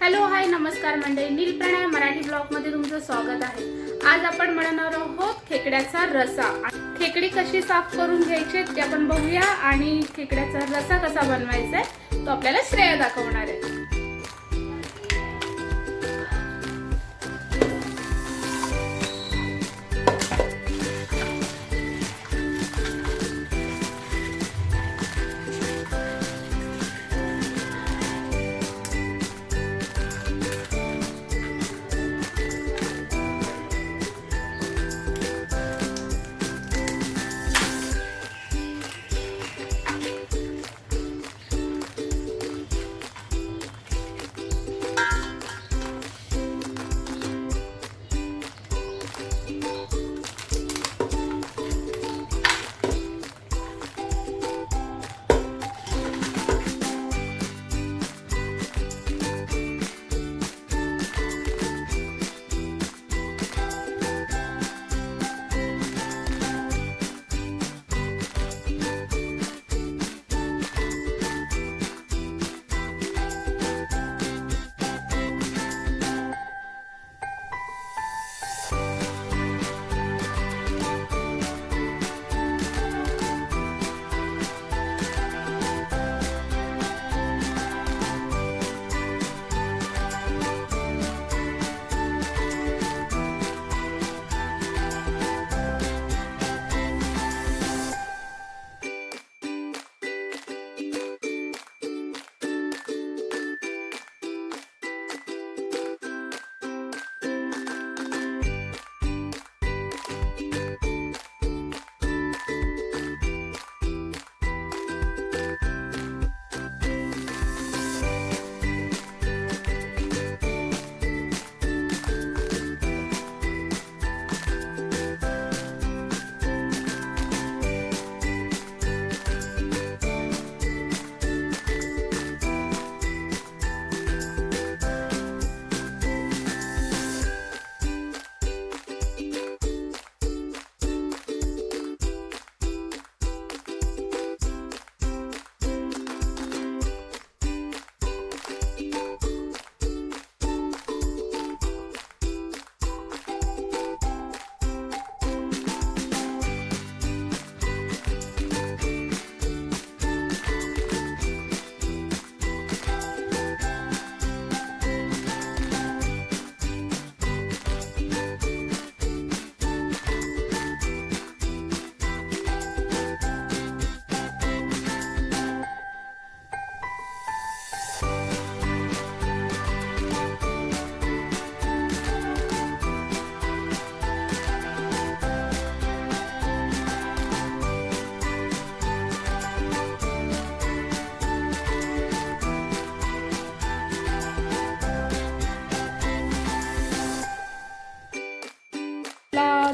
Hello hi नमस्कार मंडळी, नीलप्रणय मराठी ब्लॉगमध्ये तुमचं स्वागत आहे। आज आपण बनवणार आहोत खेकड्याचा रसा। खेकडी कशी साफ करून घ्यायची ते आपण बघूया आणि खेकड्याचा रसा कसा बनवायचा आहे तो आपल्याला श्रेया दाखवणार आहे।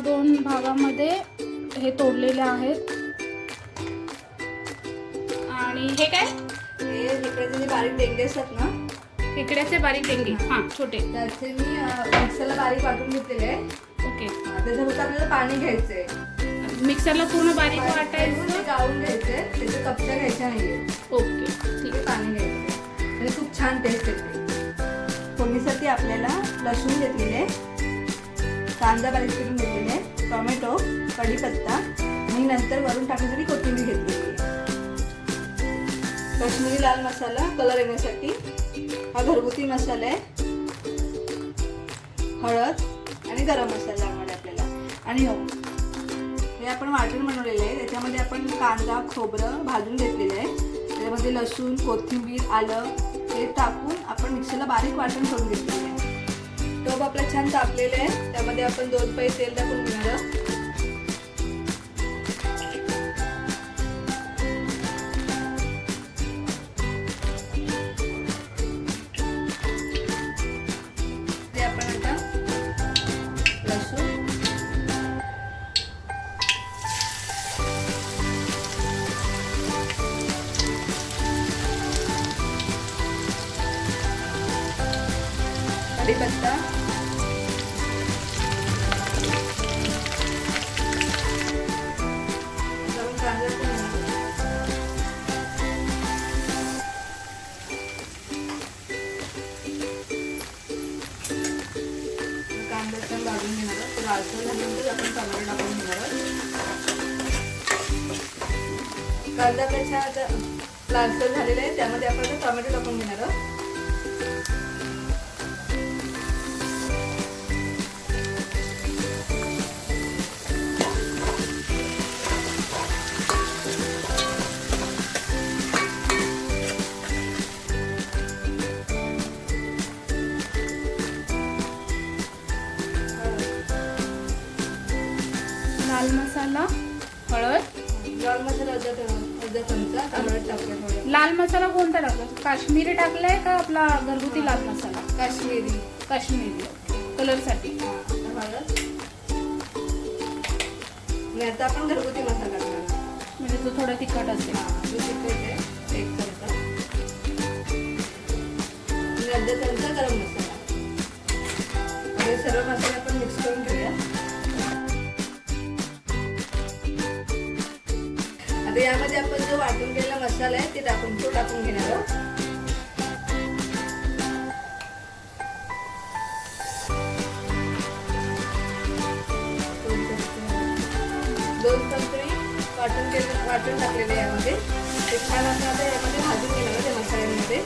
दोन भागामध्ये हे तोडलेले आहेत आणि हे काय हे खेकड्याचे जे बारीक डेंगे असतात ना, खेकड्याचे बारीक डेंगे छोटे, त्याचे मी मिक्सरला बारीक वाटून घेतलेले आहे। ओके, त्याच्यामध्ये आपल्याला पाणी घ्यायचंय, मिक्सरला पूर्ण बारीक वाटायचं, गाळून घ्यायचंय, त्याच्या कपच्या घ्यायच्या नाहीये। ओके ठीक आहे, पाणी घ्यायचं म्हणजे खूप छान टेस्ट येते। फोडणीसाठी आपल्याला लसूण घेतलेले, कांदा बारीक करून घेतलेले, टोमॅटो, कढीपत्ता आणि नंतर वरून टाकण्यासाठी कोथिंबीर घेतलेली आहे। काश्मीरी लाल मसाला कलर येण्यासाठी, हा घरगुती मसाला आहे, हळद आणि गरम मसाला लागणार आपल्याला। आणि हे आपण वाटण बनवलेलं आहे, त्याच्यामध्ये आपण कांदा खोबरं भाजून घेतलेलं आहे, त्याच्यामध्ये लसूण कोथिंबीर आलं हे टाकून आपण मिक्सरला बारीक वाटण करून घेतलेलं आहे। टोप आपला छान तापलेला आहे, त्यामध्ये आपण 2 पै तेल टाकून घेणार। ते आपण आता लसूण, कढीपत्ता, भाजून घेणार आहोत. तर लालसर झाल्यानंतर आपण टोमॅटो टाकून घेणार आहोत. कांदा त्याच्या आता लालसर झालेला आहे, त्यामध्ये आपण आता टोमॅटो टाकून घेणार आहोत. लाल मसाला, हळद. लाल मसाला अर्धा चमचा, हळद टाकूया थोडं. लाल मसाला कोणता टाकला? काश्मीरी टाकलाय का आपला घरगुती लाल मसाला? काश्मीरी कलरसाठी. हळद. आणि आता आपण घरगुती मसाला टाकणार, म्हणजे तो थोडा तिखट असेल. जो तिखट आहे 1 चमचा आणि अर्धा चमचा गरम मसाला. हे सर्व मसाले आपण मिक्स करून घेऊया. आता यामध्ये आपण जो वाटून केलेला मसाला आहे तो टाकून घेणार आहोत. दोन चमचे वाटून टाकलेले यामध्ये. ते छान असं आता यामध्ये भाजून घेणार त्या मसाल्यांमध्ये.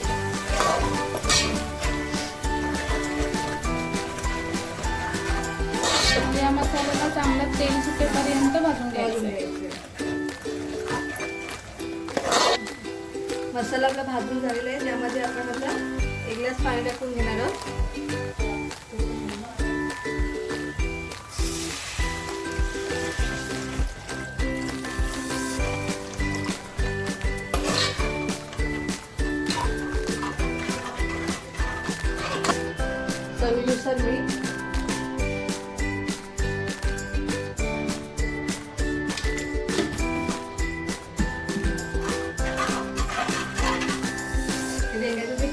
या मसाल्याला चांगलं तेल सुटेपर्यंत भाजून घ्यायचं. मसाला आपला भाजून झालेला आहे, त्यामध्ये आपण आता 1 ग्लास पाणी टाकून घेणार आहोत. चवीनुसार मीठ.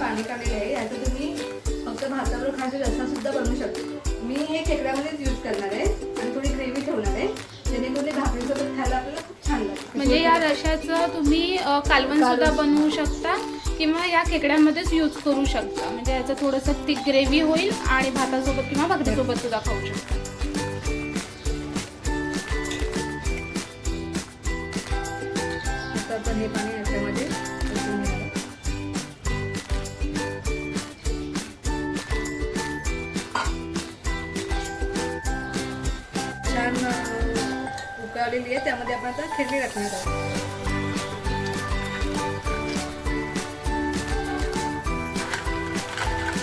पाणी काढलेलं आहे, याचं तुम्ही फक्त भाताबरोबर खायचा रस्सा सुद्धा बनवू शकता. मी हे खेकड्यामध्येच यूज करणार आहे आणि थोडी ग्रेव्ही ठेवणार आहे, जेणेकरून भाकरीसोबत खायला आपल्याला खूप छान लागतं. म्हणजे या रश्याचं तुम्ही कालवण सुद्धा बनवू शकता किंवा या खेकड्यामध्येच यूज करू शकता. म्हणजे याचं थोडंसं ती ग्रेव्ही होईल आणि भातासोबत किंवा भाकरीसोबत सुद्धा खाऊ शकता. आता आपण हे पाणी याच्यामध्ये ओतून घेणार. छान उकळलेली आहे, त्यामध्ये आपण आता खेकडी टाकणार आहोत.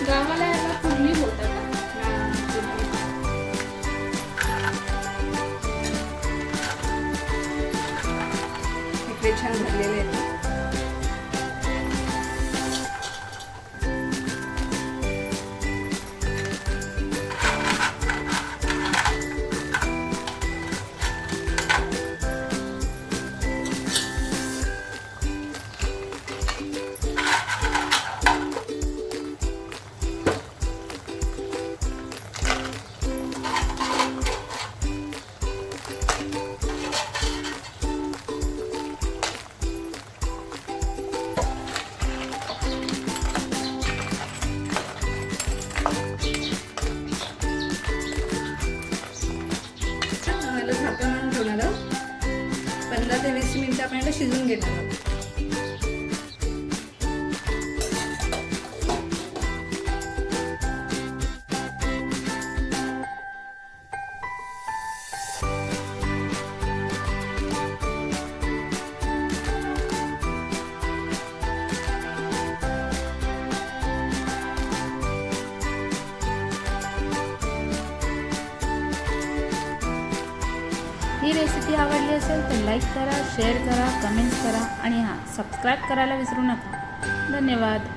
गावाला याला कुर्ली बोलतात. खेकडे छान भरलेले आहेत. झाकण आणून ठेवणार आहोत. 15 ते 20 मिनिटं आपण याला शिजून घेणार आहोत. ही रेसिपी आवडली असेल तर लाईक करा, शेअर करा, कमेंट्स करा आणि हां सबस्क्राईब करायला विसरू नका. धन्यवाद.